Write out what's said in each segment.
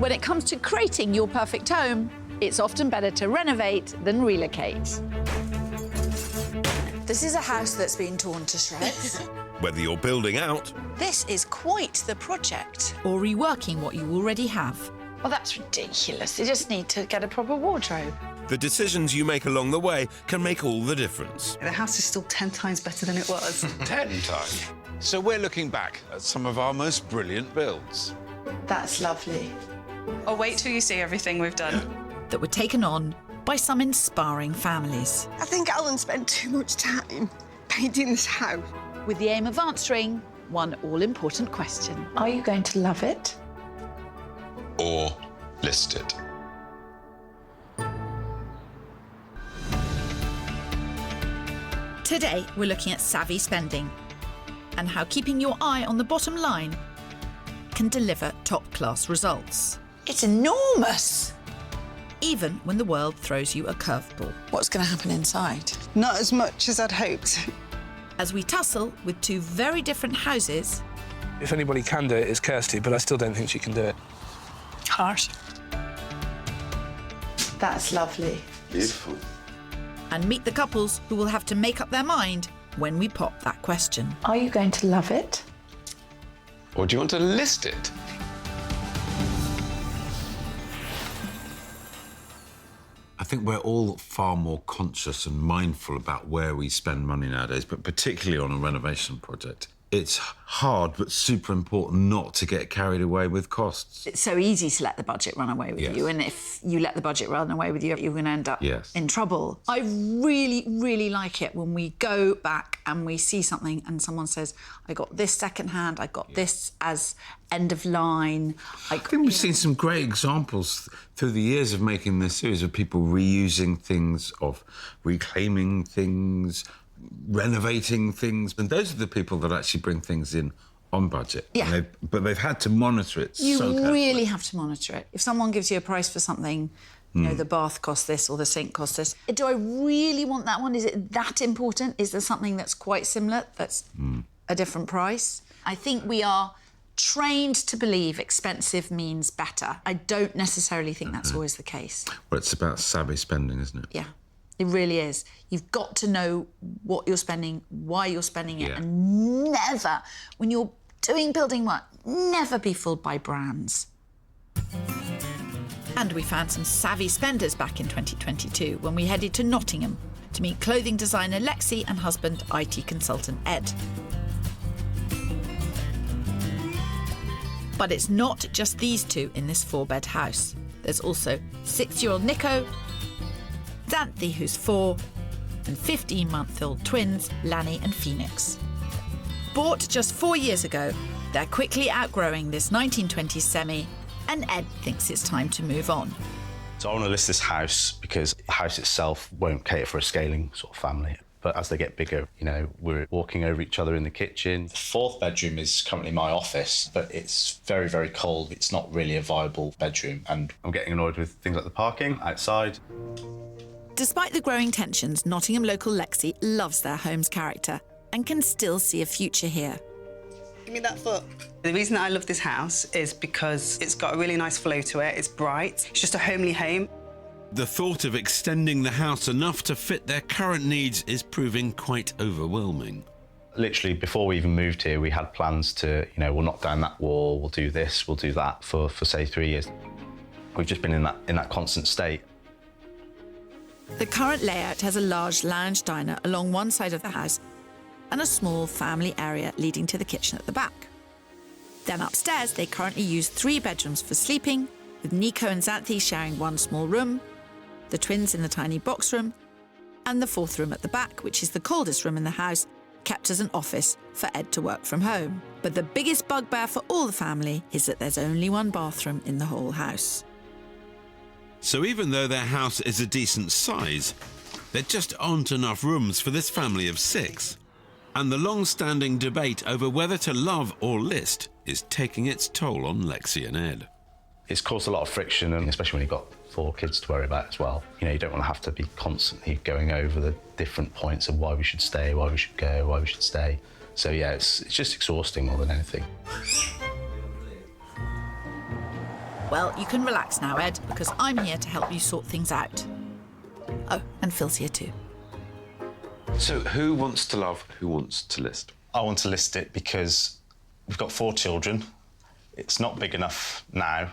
when it comes to creating your perfect home, it's often better to renovate than relocate. This is a house that's been torn to shreds. Whether you're building out This is quite the project. Or reworking what you already have. Well, that's ridiculous. You just need to get a proper wardrobe. the decisions you make along the way can make all the difference. The house is still 10 times better than it was. 10 times. So we're looking back at some of our most brilliant builds. That's lovely. Oh, wait till you see everything we've done. That were taken on by some inspiring families. I think Alan spent too much time painting this house. With the aim of answering one all-important question. Are you going to love it? Or list it. Today, we're looking at savvy spending and how keeping your eye on the bottom line can deliver top-class results, It's enormous. even when the world throws you a curveball. What's going to happen inside? Not as much as I'd hoped. As we tussle with two very different houses If anybody can do it, it's Kirsty, but I still don't think she can do it. Harsh. That's lovely. Beautiful. and meet the couples who will have to make up their mind when we pop that question. Are you going to love it? Or do you want to list it? I think we're all far more conscious and mindful about where we spend money nowadays, but particularly on a renovation project. It's hard, but super important not to get carried away with costs. It's so easy to let the budget run away with Yes. you, and if you let the budget run away with you, you're going to end up Yes. in trouble. I really, really like it when we go back and we see something and someone says, I got this secondhand, I got this as end of line. I think we've seen some great examples through the years of making this series of people reusing things, of reclaiming things, renovating things, and those are the people that actually bring things in on budget. Yeah. But they've had to monitor it You so carefully. really have to monitor it. If someone gives you a price for something, you know, the bath costs this or the sink costs this, do I really want that one? Is it that important? Is there something that's quite similar that's a different price? I think we are trained to believe expensive means better. I don't necessarily think that's always the case. Well, it's about savvy spending, isn't it? Yeah, it really is. You've got to know what you're spending, why you're spending it, Yeah. and never, when you're doing building work, never be fooled by brands. And we found some savvy spenders back in 2022 when we headed to Nottingham to meet clothing designer Lexi and husband IT consultant Ed. But it's not just these two in this 4-bed house. There's also 6-year-old Nico, Xanthi, who's 4, and 15-month-old twins, Lanny and Phoenix. Bought just 4 years ago, they're quickly outgrowing this 1920s semi, and Ed thinks it's time to move on. So I want to list this house because the house itself won't cater for a scaling sort of family. But as they get bigger, you know, we're walking over each other in the kitchen. The 4th bedroom is currently my office, but it's very, very cold. It's not really a viable bedroom. And I'm getting annoyed with things like the parking outside. Despite the growing tensions, Nottingham local Lexi loves their home's character and can still see a future here. Give me that foot. The reason I love this house is because it's got a really nice flow to it. It's bright. It's just a homely home. The thought of extending the house enough to fit their current needs is proving quite overwhelming. Literally, before we even moved here, we had plans to, you know, we'll knock down that wall, we'll do this, we'll do that for say 3 years. We've just been in that constant state. The current layout has a large lounge diner along one side of the house and a small family area leading to the kitchen at the back. Then upstairs, they currently use 3 bedrooms for sleeping, with Nico and Xanthi sharing one small room, the twins in the tiny box room, and the 4th room at the back, which is the coldest room in the house, kept as an office for Ed to work from home. But the biggest bugbear for all the family is that there's only one bathroom in the whole house. So even though their house is a decent size, there just aren't enough rooms for this family of 6. And the long-standing debate over whether to love or list is taking its toll on Lexi and Ed. It's caused a lot of friction, and especially when you've got 4 kids to worry about as well. You know, you don't want to have to be constantly going over the different points of why we should stay, why we should go, why we should stay. So yeah, it's just exhausting more than anything. Well, you can relax now, Ed, because I'm here to help you sort things out. Oh, and Phil's here too. So who wants to love, who wants to list? I want to list it because we've got 4 children. It's not big enough now.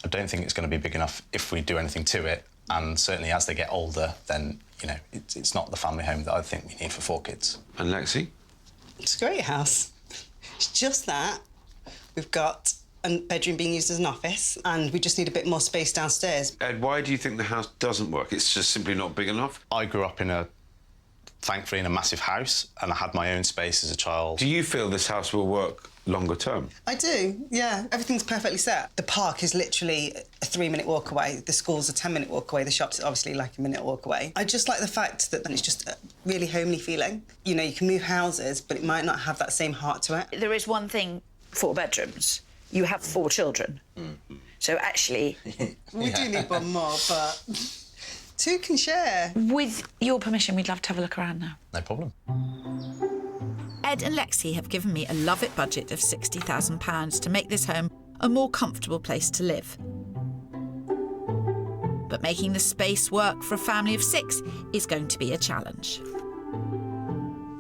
I don't think it's going to be big enough if we do anything to it. And certainly as they get older, then, you know, it's not the family home that I think we need for 4 kids. And Lexi? It's a great house. It's just that we've got a bedroom being used as an office and we just need a bit more space downstairs. Ed, why do you think the house doesn't work? It's just simply not big enough? I grew up thankfully in a massive house, and I had my own space as a child. Do you feel this house will work longer term? I do, yeah. Everything's perfectly set. The park is literally a 3-minute walk away. The school's a 10-minute walk away. The shop's obviously like a minute walk away. I just like the fact that it's just a really homely feeling. You know, you can move houses, but it might not have that same heart to it. There is one thing, 4 bedrooms. You have 4 children. So actually... We do need one more, but 2 can share. With your permission, we'd love to have a look around now. No problem. Ed and Lexi have given me a love-it budget of £60,000 to make this home a more comfortable place to live. But making the space work for a family of 6 is going to be a challenge.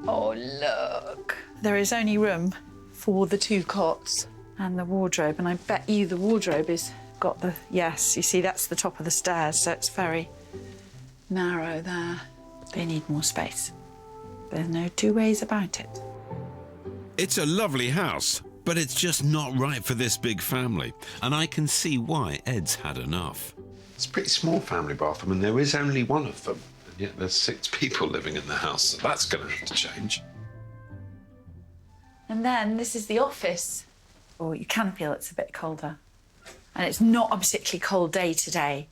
Oh, look. There is only room for the 2 cots and the wardrobe, and I bet you the wardrobe has got the... Yes, you see, that's the top of the stairs, so it's very narrow there. They need more space. There's no 2 ways about it. It's a lovely house, but it's just not right for this big family, and I can see why Ed's had enough. It's a pretty small family bathroom, and there is only one of them, and yet there's 6 people living in the house, so that's going to have to change. And then this is the office. Oh, you can feel it's a bit colder. And it's not a particularly cold day today.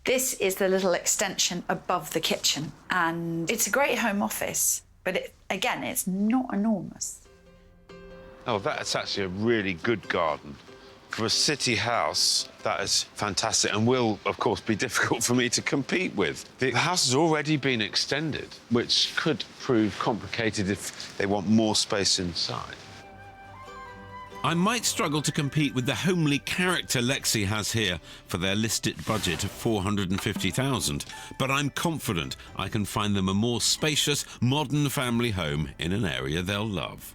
This is the little extension above the kitchen, and it's a great home office, but again, it's not enormous. Oh, that's actually a really good garden. For a city house, that is fantastic and will, of course, be difficult for me to compete with. The house has already been extended, which could prove complicated if they want more space inside. I might struggle to compete with the homely character Lexi has here for their listed budget of £450,000, but I'm confident I can find them a more spacious, modern family home in an area they'll love.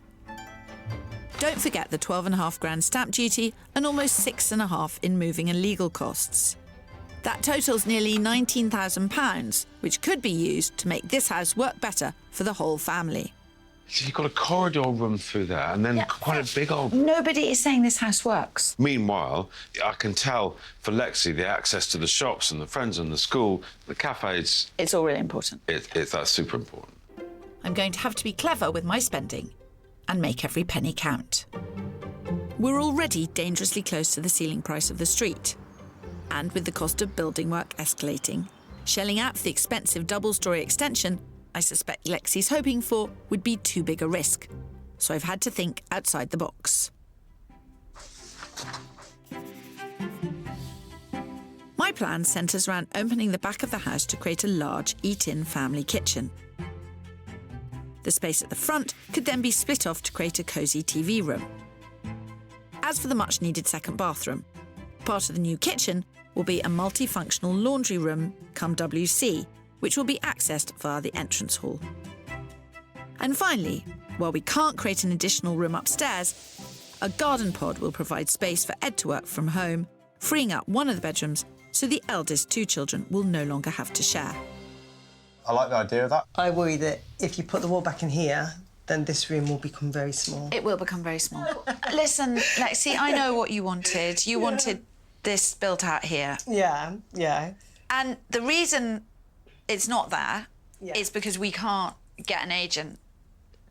Don't forget the £12,500 stamp duty and almost £6,500 in moving and legal costs. That totals nearly £19,000, which could be used to make this house work better for the whole family. So you've got a corridor room through there and then quite a big old... Nobody is saying this house works. Meanwhile, I can tell for Lexi the access to the shops and the friends and the school, the cafes... It's all really important. That's super important. I'm going to have to be clever with my spending and make every penny count. We're already dangerously close to the ceiling price of the street. And with the cost of building work escalating, shelling out for the expensive double-storey extension I suspect Lexi's hoping for would be too big a risk. So I've had to think outside the box. My plan centres around opening the back of the house to create a large eat-in family kitchen. The space at the front could then be split off to create a cosy TV room. As for the much-needed second bathroom, part of the new kitchen will be a multifunctional laundry room cum WC, which will be accessed via the entrance hall. And finally, while we can't create an additional room upstairs, a garden pod will provide space for Ed to work from home, freeing up one of the bedrooms so the eldest 2 children will no longer have to share. I like the idea of that. I worry that if you put the wall back in here, then this room will become very small. It will become very small. Listen, Lexi, I know what you wanted. You wanted this built out here. Yeah, yeah. And the reason it's not there is because we can't get an agent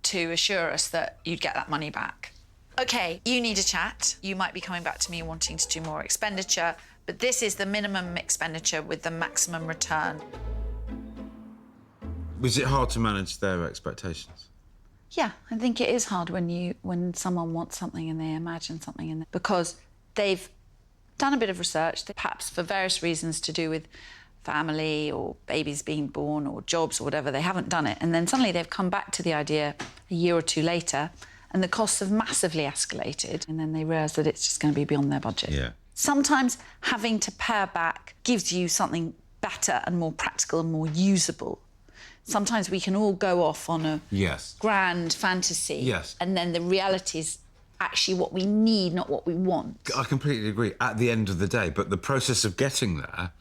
to assure us that you'd get that money back. OK, you need a chat. You might be coming back to me wanting to do more expenditure, but this is the minimum expenditure with the maximum return. Was it hard to manage their expectations? Yeah, I think it is hard when someone wants something and they imagine something in there, because they've done a bit of research, perhaps for various reasons to do with family or babies being born or jobs or whatever. They haven't done it, and then suddenly they've come back to the idea a year or 2 later, and the costs have massively escalated, and then they realise that it's just going to be beyond their budget. Yeah. Sometimes having to pare back gives you something better and more practical and more usable. Sometimes we can all go off on a grand fantasy, and then the reality is actually what we need, not what we want. I completely agree at the end of the day, but the process of getting there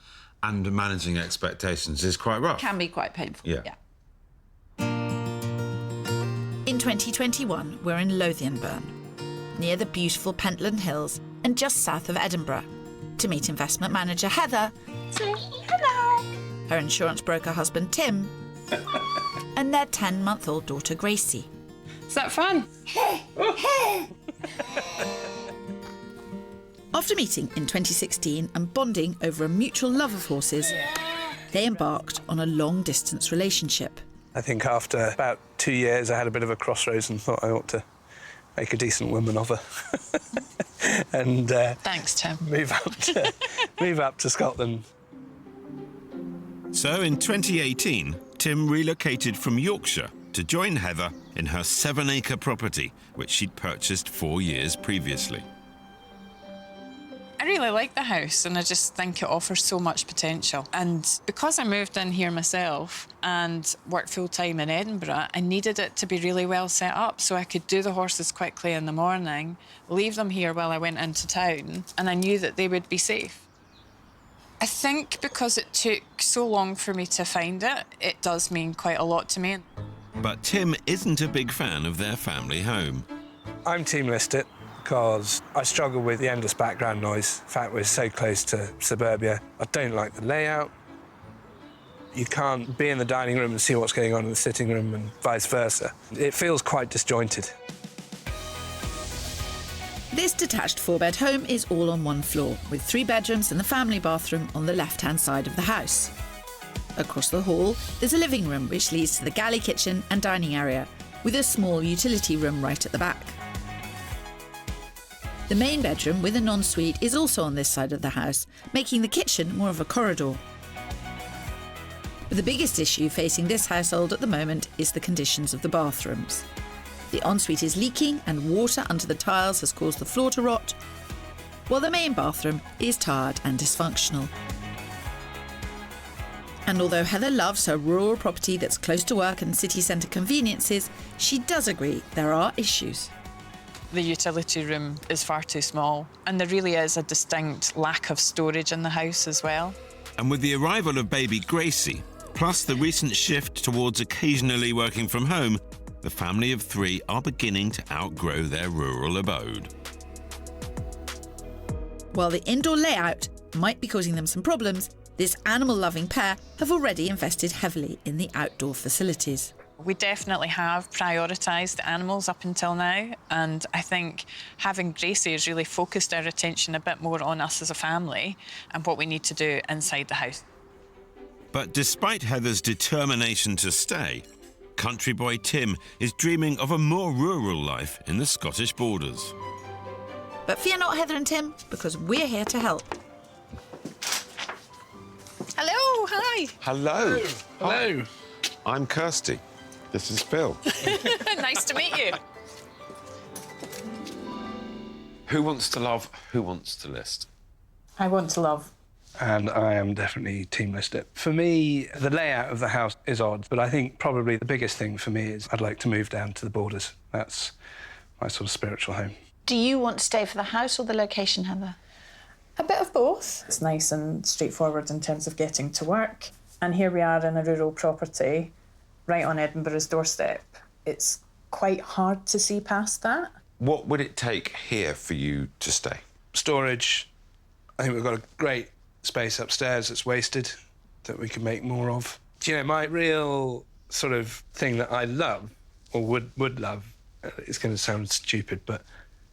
and managing expectations is quite rough. Can be quite painful, yeah. In 2021, we're in Lothian-Burn, near the beautiful Pentland Hills and just south of Edinburgh, to meet investment manager Heather, Hello. her insurance broker husband Tim, and their 10-month-old daughter Gracie. Is that fun? After meeting in 2016 and bonding over a mutual love of horses, they embarked on a long-distance relationship. I think after about 2 years, I had a bit of a crossroads and thought I ought to make a decent woman of her. And Thanks, Tim. move up to Scotland. So in 2018, Tim relocated from Yorkshire to join Heather in her 7-acre property, which she'd purchased 4 years previously. I really like the house and I just think it offers so much potential. And because I moved in here myself and worked full-time in Edinburgh, I needed it to be really well set up so I could do the horses quickly in the morning, leave them here while I went into town, and I knew that they would be safe. I think because it took so long for me to find it, it does mean quite a lot to me. But Tim isn't a big fan of their family home. I'm team listed because I struggle with the endless background noise. In fact, we're so close to suburbia. I don't like the layout. You can't be in the dining room and see what's going on in the sitting room and vice versa. It feels quite disjointed. This detached 4-bed home is all on one floor, with 3 bedrooms and the family bathroom on the left-hand side of the house. Across the hall, there's a living room which leads to the galley kitchen and dining area, with a small utility room right at the back. The main bedroom with an ensuite is also on this side of the house, making the kitchen more of a corridor. But the biggest issue facing this household at the moment is the conditions of the bathrooms. The ensuite is leaking and water under the tiles has caused the floor to rot, while the main bathroom is tired and dysfunctional. And although Heather loves her rural property that's close to work and city centre conveniences, she does agree there are issues. The utility room is far too small, and there really is a distinct lack of storage in the house as well. And with the arrival of baby Gracie, plus the recent shift towards occasionally working from home, the family of 3 are beginning to outgrow their rural abode. While the indoor layout might be causing them some problems, this animal-loving pair have already invested heavily in the outdoor facilities. We definitely have prioritised the animals up until now, and I think having Gracie has really focused our attention a bit more on us as a family and what we need to do inside the house. But despite Heather's determination to stay, country boy Tim is dreaming of a more rural life in the Scottish borders. But fear not, Heather and Tim, because we're here to help. Hello, hi. Hello. Hello. I'm Kirsty. This is Phil. Nice to meet you. Who wants to love, who wants to list? I want to love. And I am definitely team listed. For me, the layout of the house is odd, but I think probably the biggest thing for me is I'd like to move down to the borders. That's my sort of spiritual home. Do you want to stay for the house or the location, Heather? A bit of both. It's nice and straightforward in terms of getting to work. And here we are in a rural property, right on Edinburgh's doorstep. It's quite hard to see past that. What would it take here for you to stay? Storage. I think we've got a great space upstairs that's wasted that we can make more of. Do you know, my real sort of thing that I love, or would love, it's going to sound stupid, but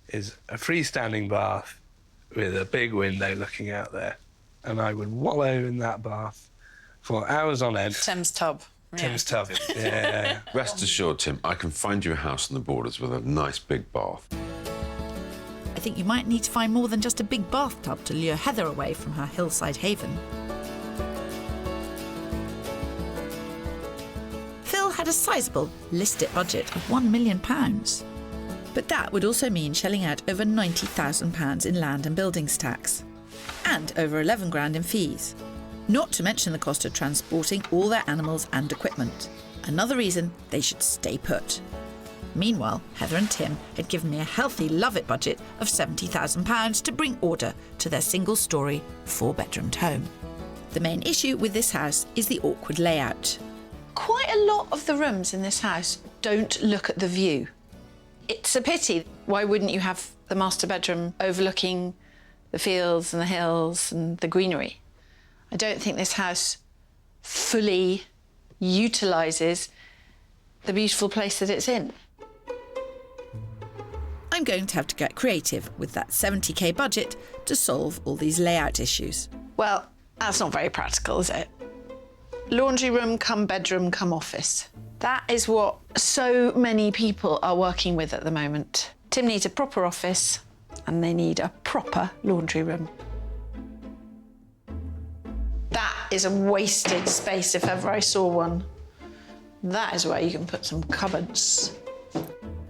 is a freestanding bath with a big window looking out there. And I would wallow in that bath for hours on end. Tim's tub. Tim's tub, yeah. Rest assured, Tim, I can find you a house on the borders with a nice big bath. I think you might need to find more than just a big bathtub to lure Heather away from her hillside haven. Phil had a sizable listed budget of £1 million. But that would also mean shelling out over £90,000 in land and buildings tax. and over 11 grand in fees. Not to mention the cost of transporting all their animals and equipment. Another reason they should stay put. Meanwhile, Heather and Tim had given me a healthy love-it budget of £70,000 to bring order to their single-storey, 4-bedroomed home. The main issue with this house is the awkward layout. Quite a lot of the rooms in this house don't look at the view. It's a pity. Why wouldn't you have the master bedroom overlooking the fields and the hills and the greenery? I don't think this house fully utilises the beautiful place that it's in. I'm going to have to get creative with that 70k budget to solve all these layout issues. Well, that's not very practical, is it? Laundry room, come bedroom, come office. That is what so many people are working with at the moment. Tim needs a proper office and they need a proper laundry room. That is a wasted space if ever I saw one. That is where you can put some cupboards.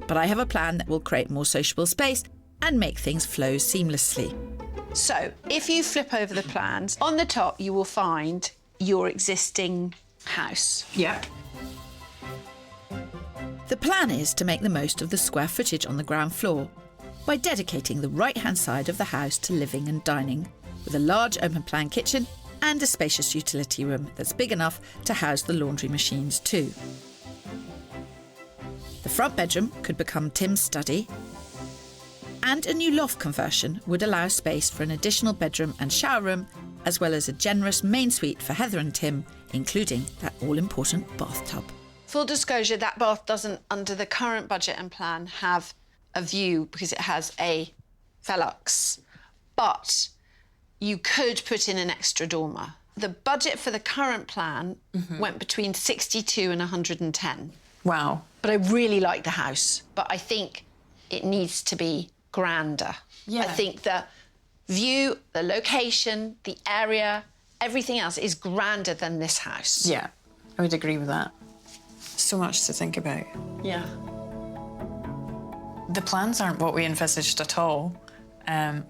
But I have a plan that will create more sociable space and make things flow seamlessly. So, if you flip over the plans, on the top you will find your existing house. Yeah. The plan is to make the most of the square footage on the ground floor by dedicating the right-hand side of the house to living and dining, with a large open-plan kitchen and a spacious utility room that's big enough to house the laundry machines too. The front bedroom could become Tim's study, and a new loft conversion would allow space for an additional bedroom and shower room, as well as a generous main suite for Heather and Tim, including that all-important bathtub. Full disclosure, that bath doesn't, under the current budget and plan, have a view because it has a Velux. But you could put in an extra dormer. The budget for the current plan went between 62 and 110. Wow. But I really like the house. But I think it needs to be grander. Yeah. I think the view, the location, the area, everything else is grander than this house. Yeah, I would agree with that. So much to think about. Yeah. The plans aren't what we envisaged at all,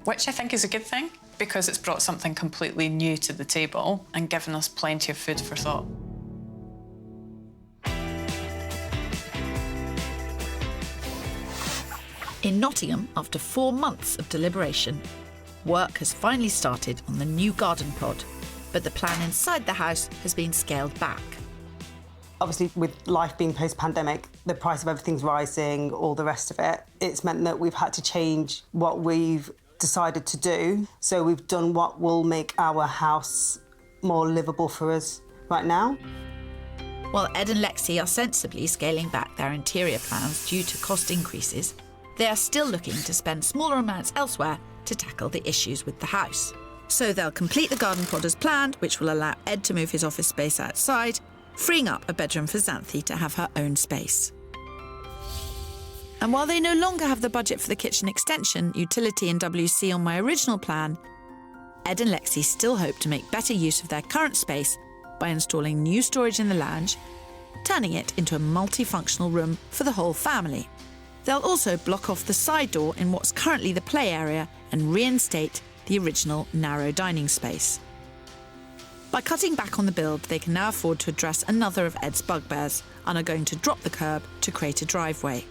which I think is a good thing because it's brought something completely new to the table and given us plenty of food for thought. In Nottingham, after 4 months of deliberation, work has finally started on the new garden pod, but the plan inside the house has been scaled back. Obviously, with life being post-pandemic, the price of everything's rising, all the rest of it. It's meant that we've had to change what we've decided to do. So we've done what will make our house more livable for us right now. While Ed and Lexi are sensibly scaling back their interior plans due to cost increases, they are still looking to spend smaller amounts elsewhere to tackle the issues with the house. So they'll complete the garden pod as planned, which will allow Ed to move his office space outside, freeing up a bedroom for Xanthi to have her own space. And while they no longer have the budget for the kitchen extension, utility and WC on my original plan, Ed and Lexi still hope to make better use of their current space by installing new storage in the lounge, turning it into a multifunctional room for the whole family. They'll also block off the side door in what's currently the play area and reinstate the original narrow dining space. By cutting back on the build, they can now afford to address another of Ed's bugbears and are going to drop the curb to create a driveway.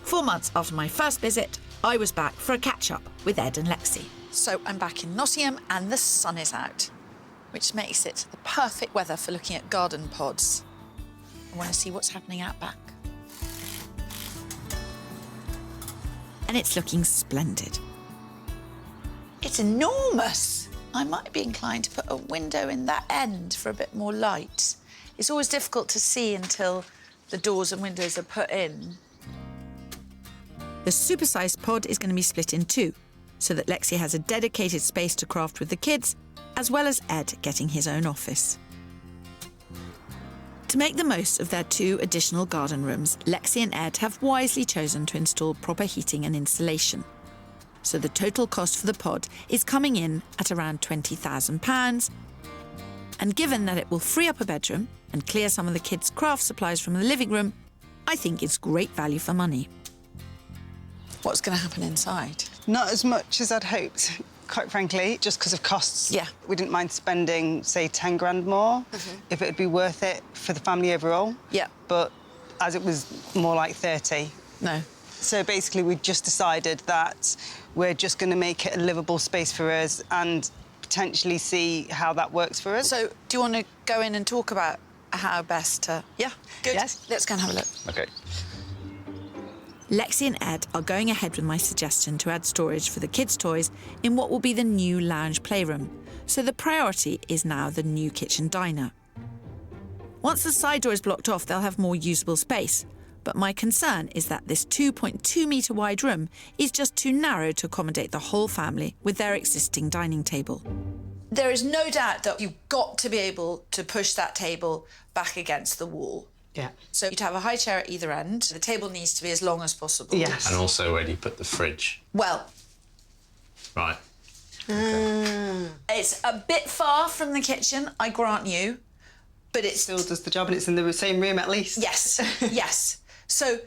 4 months after my first visit, I was back for a catch-up with Ed and Lexi. So I'm back in Nottingham and the sun is out, which makes it the perfect weather for looking at garden pods. I want to see what's happening out back. And it's looking splendid. It's enormous. I might be inclined to put a window in that end for a bit more light. It's always difficult to see until the doors and windows are put in. The supersized pod is going to be split in two, so that Lexi has a dedicated space to craft with the kids, as well as Ed getting his own office. To make the most of their 2 additional garden rooms, Lexi and Ed have wisely chosen to install proper heating and insulation. So the total cost for the pod is coming in at around £20,000. And given that it will free up a bedroom and clear some of the kids' craft supplies from the living room, I think it's great value for money. What's going to happen inside? Not as much as I'd hoped. quite frankly, just because of costs. Yeah. We didn't mind spending, say, 10 grand more if it'd be worth it for the family overall. Yeah. But as it was more like 30. No. So basically, we just decided that we're just going to make it a livable space for us and potentially see how that works for us. So, do you want to go in and talk about how best to... Yeah, good. Yes. Let's go and have a look. OK. Lexi and Ed are going ahead with my suggestion to add storage for the kids' toys in what will be the new lounge playroom. So the priority is now the new kitchen diner. Once the side door is blocked off, they'll have more usable space. But my concern is that this 2.2 metre wide room is just too narrow to accommodate the whole family with their existing dining table. There is no doubt that you've got to be able to push that table back against the wall. Yeah. So you'd have a high chair at either end. The table needs to be as long as possible. Yes. And also where do you put the fridge? Well, Right. it's a bit far from the kitchen, I grant you, but it Still does the job, and it's in the same room at least. Yes, yes. So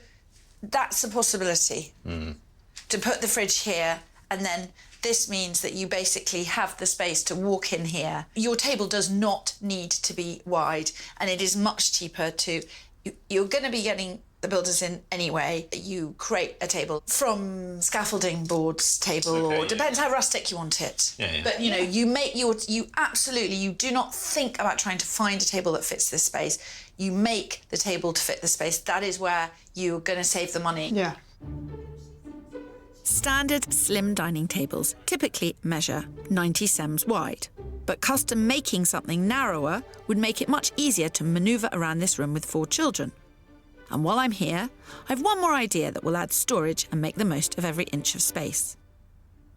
that's a possibility. To put the fridge here, and then this means that you basically have the space to walk in here. Your table does not need to be wide, and it is much cheaper to... You're going to be getting the builders in anyway. You create a table from scaffolding boards table, or depends how rustic you want it. Yeah, yeah. But, you know, you absolutely, you do not think about trying to find a table that fits this space. You make the table to fit the space. That is where you're going to save the money. Yeah. Standard slim dining tables typically measure 90 cms wide, but custom making something narrower would make it much easier to manoeuvre around this room with 4 children. And while I'm here, I've one more idea that will add storage and make the most of every inch of space.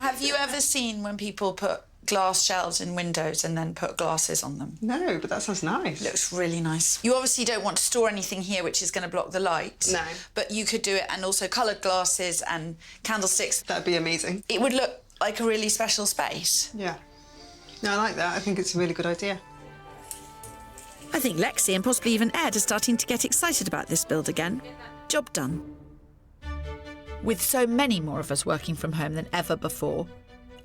Have you ever seen when people put glass shelves in windows and then put glasses on them? No, but that sounds nice. Looks really nice. You obviously don't want to store anything here which is going to block the light. No. But you could do it, and also coloured glasses and candlesticks. That'd be amazing. It would look like a really special space. Yeah. No, I like that. I think it's a really good idea. I think Lexi and possibly even Ed are starting to get excited about this build again. Job done. With so many more of us working from home than ever before,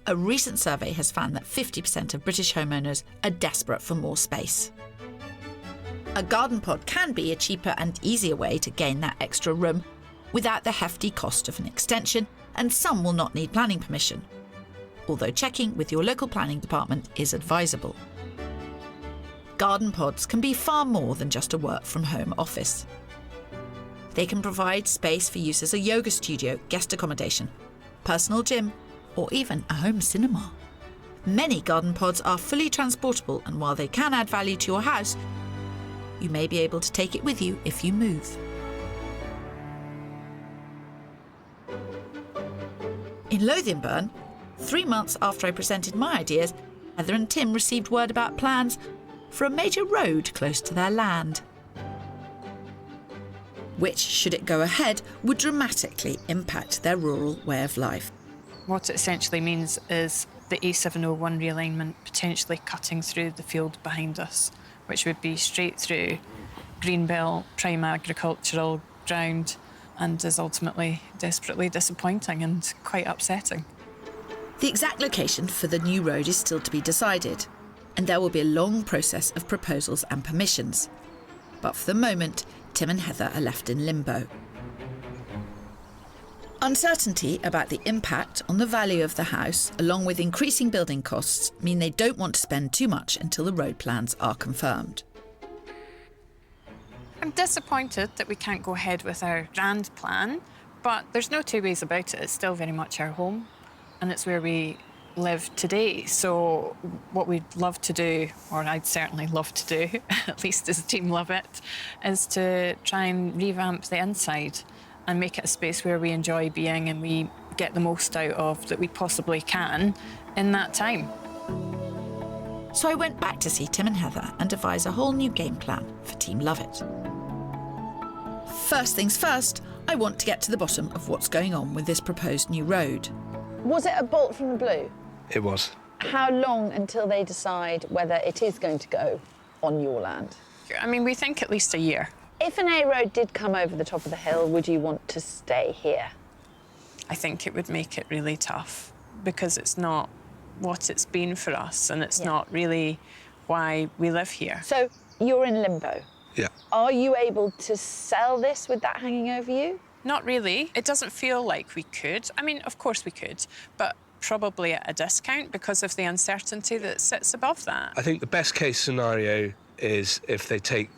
a recent survey has found that 50% of British homeowners are desperate for more space. A garden pod can be a cheaper and easier way to gain that extra room without the hefty cost of an extension, and some will not need planning permission, although checking with your local planning department is advisable. Garden pods can be far more than just a work-from-home office. They can provide space for use as a yoga studio, guest accommodation, personal gym, or even a home cinema. Many garden pods are fully transportable, and while they can add value to your house, you may be able to take it with you if you move. In Lothianburn, 3 months after I presented my ideas, Heather and Tim received word about plans for a major road close to their land, which, should it go ahead, would dramatically impact their rural way of life. What it essentially means is the E0701 realignment potentially cutting through the field behind us, which would be straight through greenbelt, prime agricultural ground, and is ultimately desperately disappointing and quite upsetting. The exact location for the new road is still to be decided, and there will be a long process of proposals and permissions. But for the moment, Tim and Heather are left in limbo. Uncertainty about the impact on the value of the house, along with increasing building costs, mean they don't want to spend too much until the road plans are confirmed. I'm disappointed that we can't go ahead with our grand plan, but there's no two ways about it. It's still very much our home, and it's where we live today. So what we'd love to do, or I'd certainly love to do, at least as a team love it, is to try and revamp the inside and make it a space where we enjoy being and we get the most out of that we possibly can in that time. So I went back to see Tim and Heather and devise a whole new game plan for Team Love It. First things first, I want to get to the bottom of what's going on with this proposed new road. Was it a bolt from the blue? It was. How long until they decide whether it is going to go on your land? I mean, we think at least a year. If an A road did come over the top of the hill, would you want to stay here? I think it would make it really tough because it's not what it's been for us, and it's not really why we live here. So you're in limbo. Yeah. Are you able to sell this with that hanging over you? Not really. It doesn't feel like we could. I mean, of course we could, but probably at a discount because of the uncertainty that sits above that. I think the best case scenario is if they take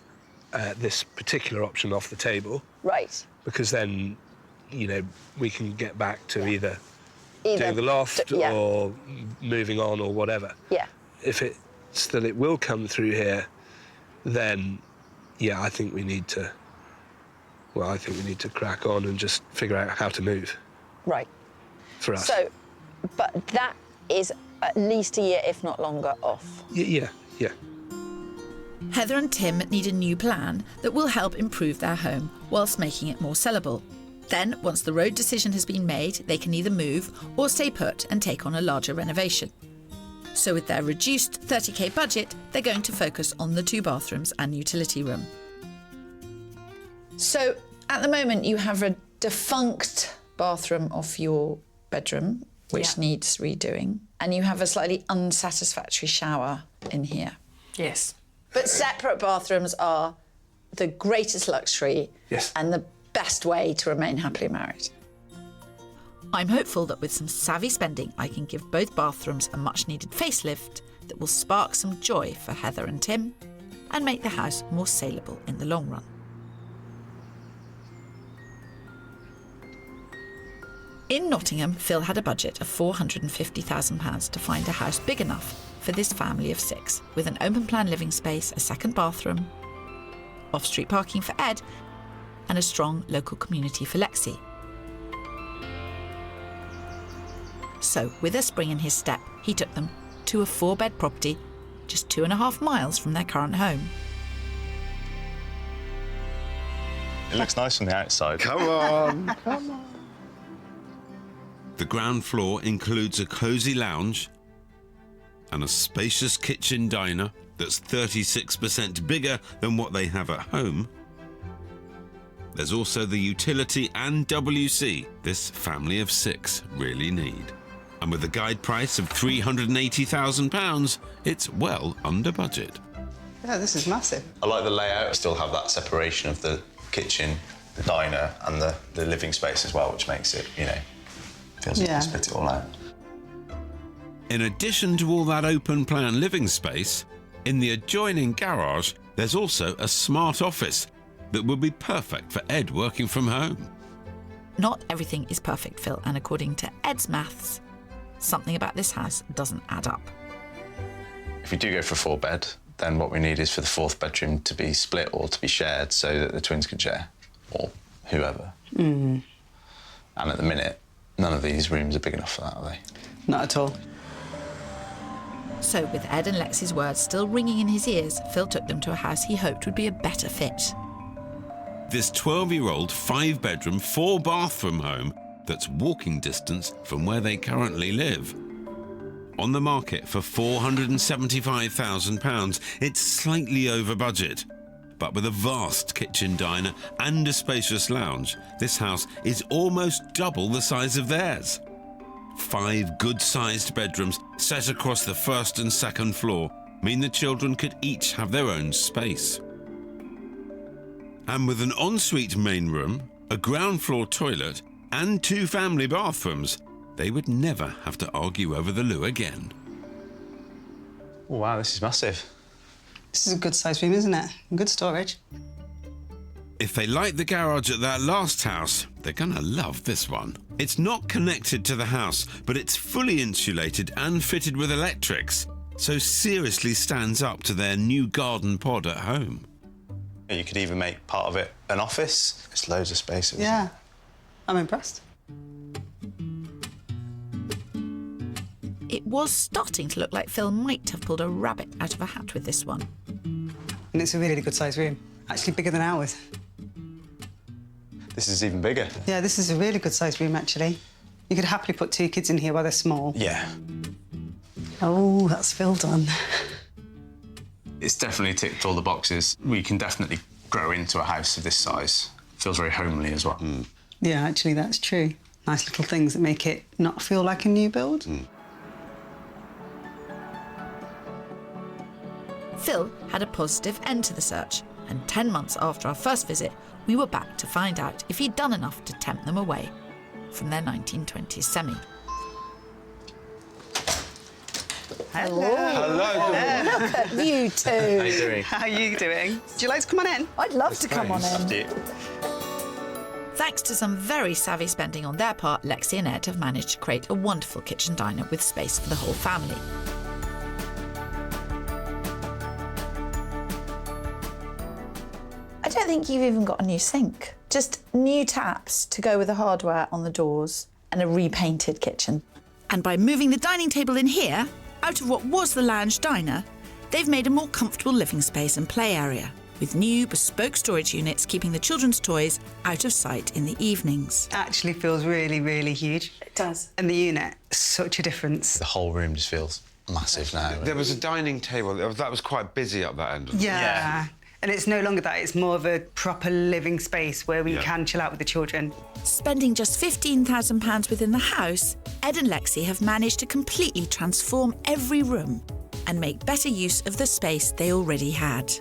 this particular option off the table. Right. Because then, you know, we can get back to either doing the loft or moving on or whatever. Yeah. If it's that it will come through here, then, yeah, I think we need to... Well, I think we need to crack on and just figure out how to move. Right. For us. So, but that is at least a year, if not longer, off. Yeah. Heather and Tim need a new plan that will help improve their home whilst making it more sellable. Then, once the road decision has been made, they can either move or stay put and take on a larger renovation. So with their reduced 30k budget, they're going to focus on the 2 bathrooms and utility room. So at the moment you have a defunct bathroom off your bedroom, which needs redoing, and you have a slightly unsatisfactory shower in here. Yes. But separate bathrooms are the greatest luxury and the best way to remain happily married. I'm hopeful that with some savvy spending, I can give both bathrooms a much-needed facelift that will spark some joy for Heather and Tim and make the house more saleable in the long run. In Nottingham, Phil had a budget of £450,000 to find a house big enough for this family of 6, with an open-plan living space, a second bathroom, off-street parking for Ed, and a strong local community for Lexi. So, with a spring in his step, he took them to a 4-bed property just 2.5 miles from their current home. It looks nice from the outside. Come on, come on. The ground floor includes a cosy lounge and a spacious kitchen diner that's 36% bigger than what they have at home. There's also the utility and WC this family of 6 really need. And with a guide price of £380,000, it's well under budget. Yeah, this is massive. I like the layout. I still have that separation of the kitchen, the diner, and the living space as well, which makes it, you know, feels like you split it all out. In addition to all that open plan living space, in the adjoining garage, there's also a smart office that would be perfect for Ed working from home. Not everything is perfect, Phil, and according to Ed's maths, something about this house doesn't add up. If we do go for a 4-bed, then what we need is for the 4th bedroom to be split or to be shared so that the twins can share, or whoever. And at the minute, none of these rooms are big enough for that, are they? Not at all. So, with Ed and Lexi's words still ringing in his ears, Phil took them to a house he hoped would be a better fit. This 12-year-old 5-bedroom, 4-bathroom home that's walking distance from where they currently live. On the market for £475,000, it's slightly over budget. But with a vast kitchen diner and a spacious lounge, this house is almost double the size of theirs. 5 good-sized bedrooms set across the 1st and 2nd floor mean the children could each have their own space. And with an ensuite main room, a ground floor toilet, and 2 family bathrooms, they would never have to argue over the loo again. Oh, wow, this is massive. This is a good sized room, isn't it? Good storage. If they like the garage at that last house, they're gonna love this one. It's not connected to the house, but it's fully insulated and fitted with electrics, so seriously stands up to their new garden pod at home. You could even make part of it an office. There's loads of spaces. Yeah, I'm impressed. It was starting to look like Phil might have pulled a rabbit out of a hat with this one. And it's a really good sized room. Actually bigger than ours. This is even bigger. Yeah, this is a really good sized room, actually. You could happily put 2 kids in here while they're small. Yeah. Oh, that's Phil done. It's definitely ticked all the boxes. We can definitely grow into a house of this size. Feels very homely as well. Yeah, actually, that's true. Nice little things that make it not feel like a new build. Phil had a positive end to the search, and 10 months after our first visit, we were back to find out if he'd done enough to tempt them away from their 1920s semi. Hello. Hello. Look at you two. How are you doing? How are you doing? Do you like to come on in? I'd love to come on in. Thanks to some very savvy spending on their part, Lexi and Ed have managed to create a wonderful kitchen diner with space for the whole family. I don't think you've even got a new sink. Just new taps to go with the hardware on the doors and a repainted kitchen. And by moving the dining table in here, out of what was the lounge diner, they've made a more comfortable living space and play area, with new bespoke storage units keeping the children's toys out of sight in the evenings. Actually feels really, really huge. It does. And the unit, such a difference. The whole room just feels massive now. There was a dining table that was quite busy up that end. Yeah. And it's no longer that, it's more of a proper living space where we can chill out with the children. Spending just £15,000 within the house, Ed and Lexi have managed to completely transform every room and make better use of the space they already had.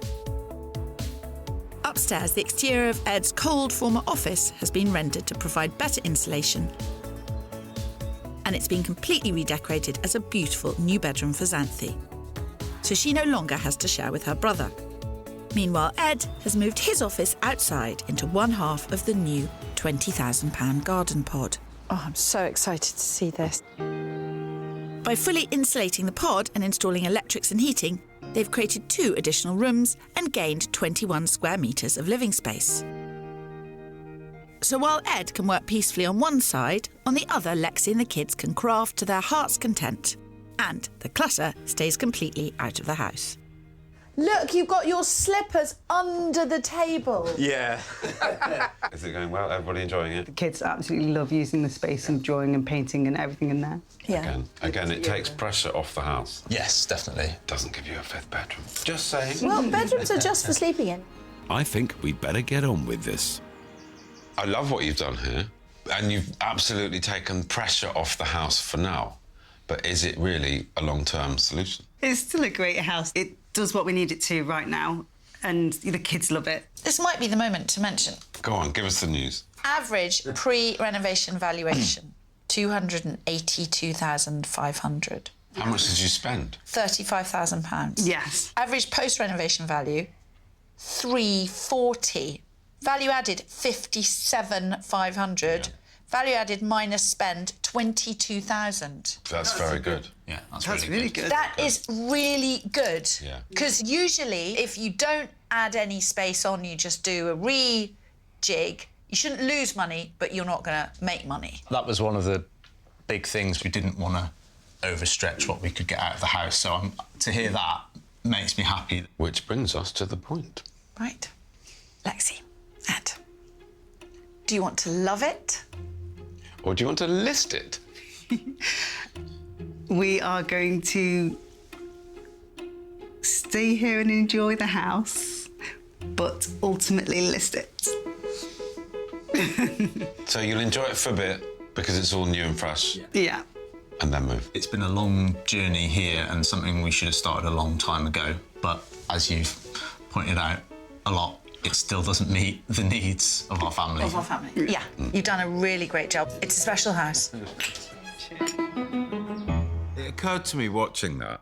Upstairs, the exterior of Ed's cold former office has been rendered to provide better insulation, and it's been completely redecorated as a beautiful new bedroom for Xanthi, so she no longer has to share with her brother. Meanwhile, Ed has moved his office outside into one half of the new £20,000 garden pod. Oh, I'm so excited to see this. By fully insulating the pod and installing electrics and heating, they've created 2 additional rooms and gained 21 square metres of living space. So while Ed can work peacefully on one side, on the other, Lexi and the kids can craft to their heart's content. And the clutter stays completely out of the house. Look, you've got your slippers under the table. Yeah. Is it going well? Everybody enjoying it? The kids absolutely love using the space and drawing and painting and everything in there. Yeah. Again, it takes pressure off the house. Yes, definitely. Doesn't give you a 5th bedroom. Just saying. Well, bedrooms are just for sleeping in. I think we'd better get on with this. I love what you've done here, and you've absolutely taken pressure off the house for now. But is it really a long-term solution? It's still a great house. It does what we need it to right now, and the kids love it. This might be the moment to mention. Go on, give us the news. Average pre-renovation valuation, £282,500. How much did you spend? £35,000. Yes. Average post-renovation value, £340,000. Value added, £57,500. Value added minus spend, £22,000. That's very good. Yeah, That's really good. That is really good. Yeah. Because usually, if you don't add any space on, you just do a rejig, you shouldn't lose money, but you're not going to make money. That was one of the big things. We didn't want to overstretch what we could get out of the house, so to hear that makes me happy. Which brings us to the point. Right. Lexi, Ed, do you want to love it? Or do you want to list it? We are going to stay here and enjoy the house, but ultimately list it. So you'll enjoy it for a bit because it's all new and fresh. Yeah. And then move. It's been a long journey here and something we should have started a long time ago, but as you've pointed out a lot, it still doesn't meet the needs of our family. Of our family. Yeah, you've done a really great job. It's a special house. It occurred to me watching that.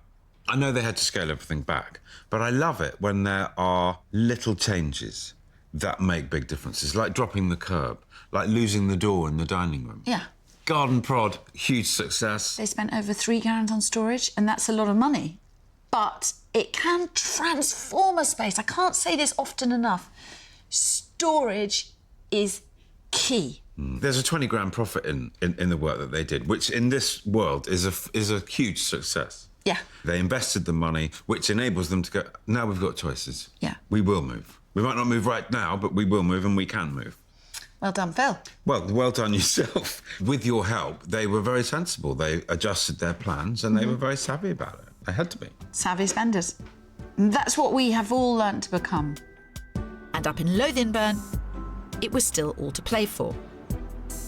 I know they had to scale everything back, but I love it when there are little changes that make big differences, like dropping the curb, like losing the door in the dining room. Yeah. Garden prod, huge success. They spent over £3,000 on storage, and that's a lot of money. But it can transform a space. I can't say this often enough. Storage is key. There's a 20 grand profit in the work that they did, which in this world is a huge success. Yeah. They invested the money, which enables them to go, now we've got choices. Yeah. We will move. We might not move right now, but we will move and we can move. Well done, Phil. Well done yourself. With your help, they were very sensible. They adjusted their plans and they were very savvy about it. They had to be. Savvy spenders. And that's what we have all learnt to become. And up in Lothinburn, it was still all to play for.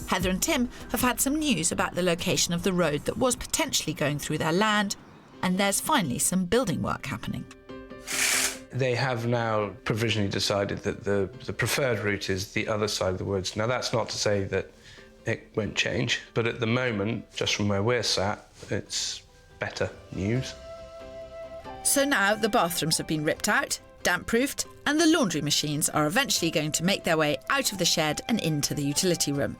Heather and Tim have had some news about the location of the road that was potentially going through their land, and there's finally some building work happening. They have now provisionally decided that the preferred route is the other side of the woods. Now, that's not to say that it won't change, but at the moment, just from where we're sat, it's better news. So now the bathrooms have been ripped out, damp-proofed, and the laundry machines are eventually going to make their way out of the shed and into the utility room.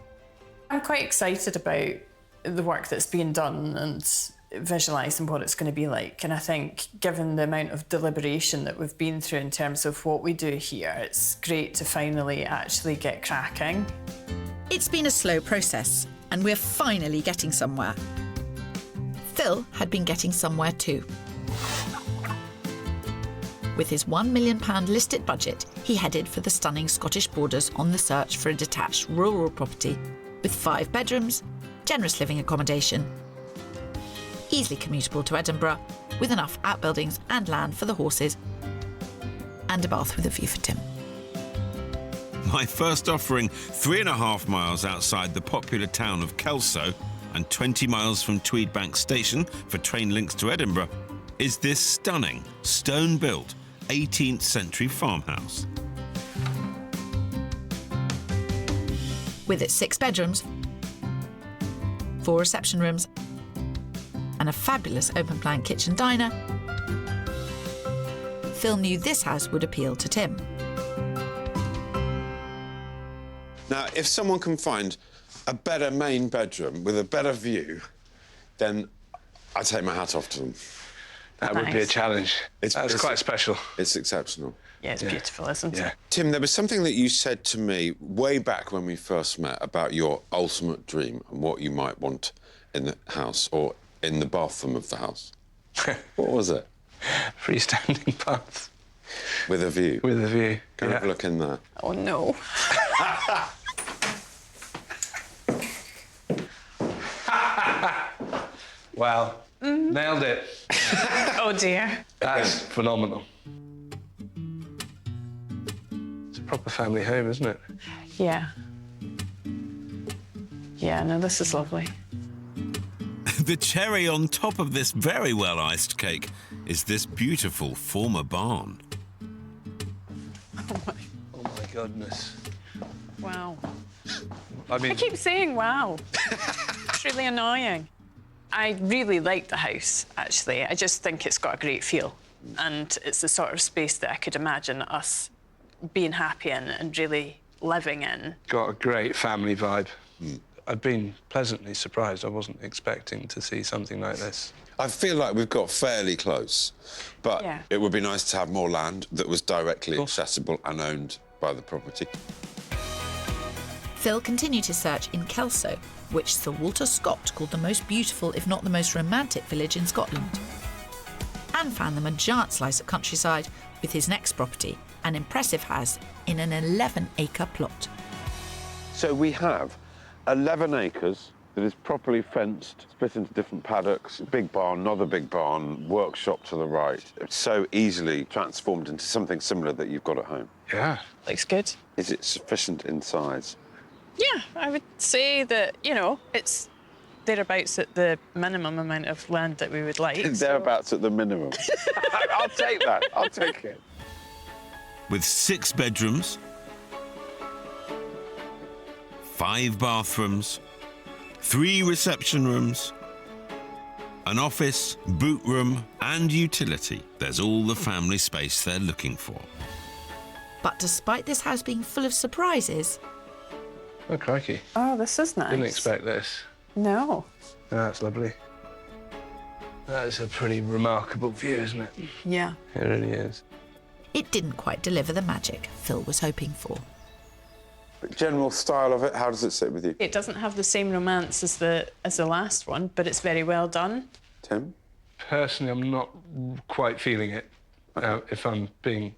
I'm quite excited about the work that's being done and visualising what it's going to be like. And I think, given the amount of deliberation that we've been through in terms of what we do here, it's great to finally actually get cracking. It's been a slow process, and we're finally getting somewhere. Phil had been getting somewhere too. With his £1 million listed budget, he headed for the stunning Scottish borders on the search for a detached rural property with 5 bedrooms, generous living accommodation, easily commutable to Edinburgh, with enough outbuildings and land for the horses, and a bath with a view for Tim. My first offering 3.5 miles outside the popular town of Kelso and 20 miles from Tweedbank Station for train links to Edinburgh is this stunning, stone-built 18th century farmhouse. With its 6 bedrooms, 4 reception rooms, and a fabulous open-plan kitchen diner, Phil knew this house would appeal to Tim. Now, if someone can find a better main bedroom with a better view, then I take my hat off to them. That would be a challenge. That's quite special. It's exceptional. Yeah, it's beautiful, isn't it? Tim, there was something that you said to me way back when we first met about your ultimate dream and what you might want in the house or in the bathroom of the house. What was it? Freestanding bath. With a view? With a view. Go have a look in there. Oh, no. Wow. Nailed it. Oh, dear. That's phenomenal. It's a proper family home, isn't it? Yeah. Yeah, no, this is lovely. The cherry on top of this very well-iced cake is this beautiful former barn. Oh, my goodness. Wow. I mean... I keep saying wow. It's really annoying. I really like the house, actually. I just think it's got a great feel. And it's the sort of space that I could imagine us being happy in and really living in. Got a great family vibe. I've been pleasantly surprised. I wasn't expecting to see something like this. I feel like we've got fairly close, but it would be nice to have more land that was directly accessible and owned by the property. Phil continued his search in Kelso, which Sir Walter Scott called the most beautiful, if not the most romantic village in Scotland, and found them a giant slice of countryside with his next property, an impressive house in an 11-acre plot. So we have 11 acres that is properly fenced, split into different paddocks, big barn, another big barn, workshop to the right. It's so easily transformed into something similar that you've got at home. Yeah. Looks good. Is it sufficient in size? Yeah, I would say that, you know, it's thereabouts at the minimum amount of land that we would like. Thereabouts at the minimum. I'll take that. I'll take it. With 6 bedrooms, 5 bathrooms, 3 reception rooms, an office, boot room and utility. There's all the family space they're looking for. But despite this house being full of surprises... Oh, crikey. Oh, this is nice. Didn't expect this. No. That's lovely. That is a pretty remarkable view, isn't it? Yeah. It really is. It didn't quite deliver the magic Phil was hoping for. The general style of it, how does it sit with you? It doesn't have the same romance as the last one, but it's very well done. Tim? Personally, I'm not quite feeling it, if I'm being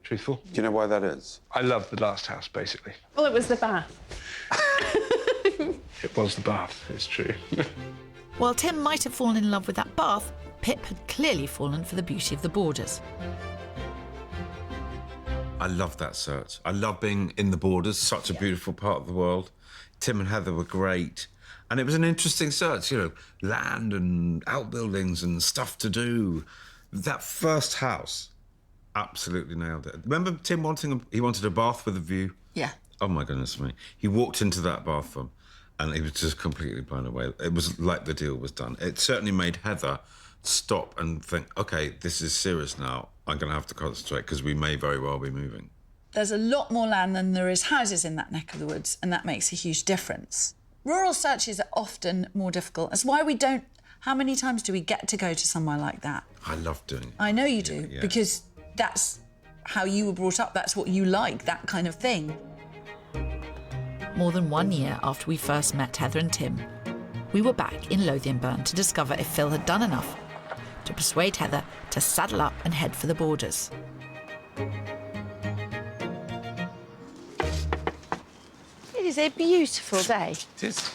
truthful. Do you know why that is? I love the last house, basically. Well, it was the bath. It was the bath, it's true. While Tim might have fallen in love with that bath, Pip had clearly fallen for the beauty of the borders. I love that search. I love being in the borders, such a beautiful part of the world. Tim and Heather were great. And it was an interesting search, you know, land and outbuildings and stuff to do. That first house Absolutely nailed it. Remember Tim he wanted a bath with a view? Yeah. Oh, my goodness me. He walked into that bathroom and he was just completely blown away. It was like the deal was done. It certainly made Heather stop and think, OK, this is serious now. I'm going to have to concentrate because we may very well be moving. There's a lot more land than there is houses in that neck of the woods, and that makes a huge difference. Rural searches are often more difficult. That's why we don't... How many times do we get to go to somewhere like that? I love doing it. I know you do, because that's how you were brought up. That's what you like, that kind of thing. More than 1 year after we first met Heather and Tim, we were back in Lothian-Burn to discover if Phil had done enough to persuade Heather to saddle up and head for the borders. It is a beautiful day. It is.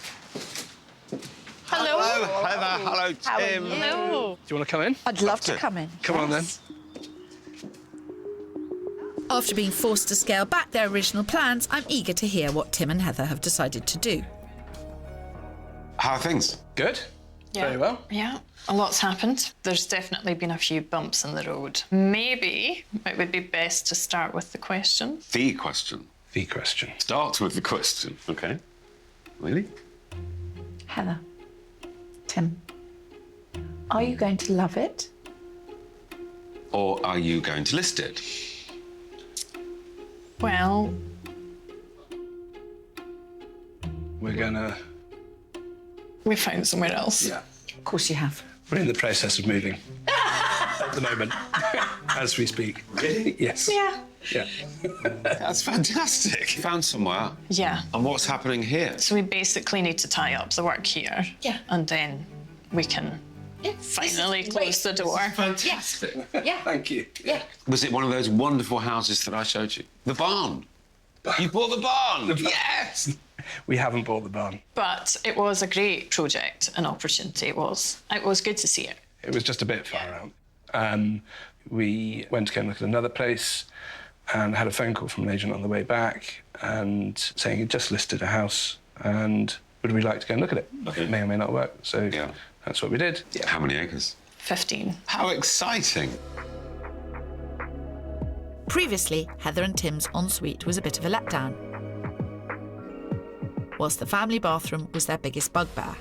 Hello. Hello, Heather. Hello, Tim. How are you? Do you want to come in? I'd love to come in. Come on, then. After being forced to scale back their original plans, I'm eager to hear what Tim and Heather have decided to do. How are things? Good. Yeah. Very well. Yeah, a lot's happened. There's definitely been a few bumps in the road. Maybe it would be best to start with the question. The question. The question. Start with the question. OK. Really? Heather, Tim, are you going to love it? Or are you going to list it? Well... We're gonna... We found somewhere else. Yeah. Of course you have. We're in the process of moving at the moment, as we speak. Really? Yes. Yeah. Yeah. That's fantastic. Found somewhere. Yeah. And what's happening here? So we basically need to tie up the work here. Yeah. And then we can finally close the door. Fantastic. Yeah. Thank you. Yeah. Was it one of those wonderful houses that I showed you? The barn. You bought the barn. Yes. We haven't bought the barn. But it was a great project and opportunity. It was good to see it. It was just a bit far out. We went to go and look at another place and had a phone call from an agent on the way back and saying he'd just listed a house and would we like to go and look at it? Okay. It may or may not work, so that's what we did. Yeah. How many acres? 15. How exciting. Previously, Heather and Tim's ensuite was a bit of a letdown, whilst the family bathroom was their biggest bugbear.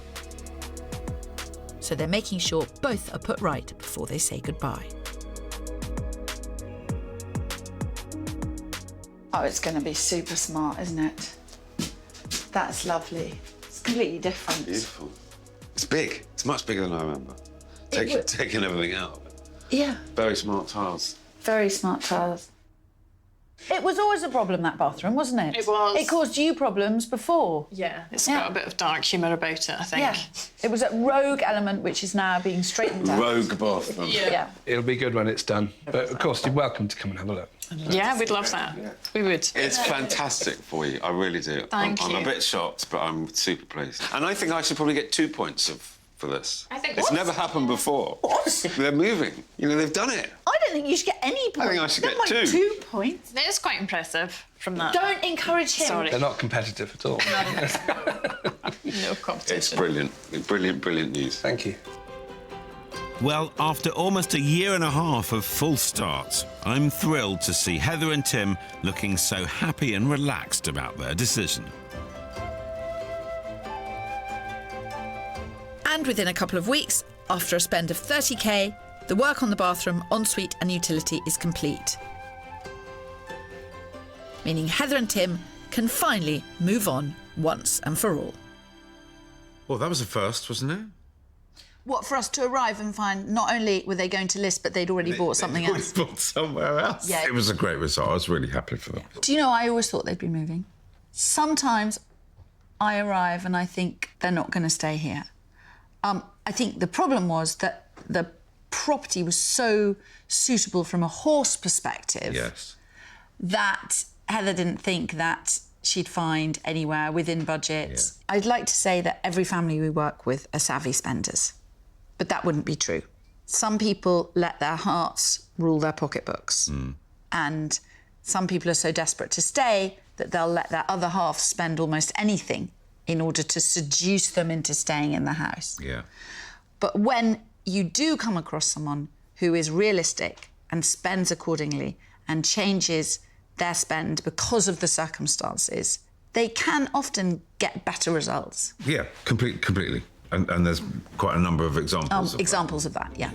So they're making sure both are put right before they say goodbye. Oh, it's going to be super smart, isn't it? That's lovely. It's completely different. Beautiful. It's big. It's much bigger than I remember. Taking everything out. Yeah. Very smart tiles. Very smart tiles. It was always a problem, that bathroom, wasn't it? It was. It caused you problems before. Yeah. It's got a bit of dark humour about it, I think. Yeah. It was a rogue element which is now being straightened out. Rogue bathroom. Yeah. It'll be good when it's done. But, of course, you're welcome to come and have a look. Yeah, we'd love that. We would. It's fantastic for you. I really do. Thank I'm you. a bit shocked, but I'm super pleased. And I think I should probably get 2 points for this. I think it's never happened before. What? They're moving. You know, they've done it. I don't think you should get any points. I think I should get Never mind 2. 2 points. It is quite impressive from that. Don't encourage him. Sorry. They're not competitive at all. No competition. It's brilliant. Brilliant news. Thank you. Well, after almost a year and a half of full starts, I'm thrilled to see Heather and Tim looking so happy and relaxed about their decision. And within a couple of weeks, after a spend of 30k, the work on the bathroom, ensuite and utility is complete. Meaning Heather and Tim can finally move on once and for all. Well, that was a first, wasn't it? What, for us to arrive and find not only were they going to list, but they'd already bought something else? Bought somewhere else. Yeah. It was a great result. I was really happy for them. Do you know, I always thought they'd be moving. Sometimes I arrive and I think they're not going to stay here. I think the problem was that the property was so suitable from a horse perspective that Heather didn't think that she'd find anywhere within budget. Yeah. I'd like to say that every family we work with are savvy spenders, but that wouldn't be true. Some people let their hearts rule their pocketbooks, and some people are so desperate to stay that they'll let their other half spend almost anything in order to seduce them into staying in the house. Yeah. But when you do come across someone who is realistic and spends accordingly and changes their spend because of the circumstances, they can often get better results. Yeah, completely. And there's quite a number of examples. Examples of that, yeah.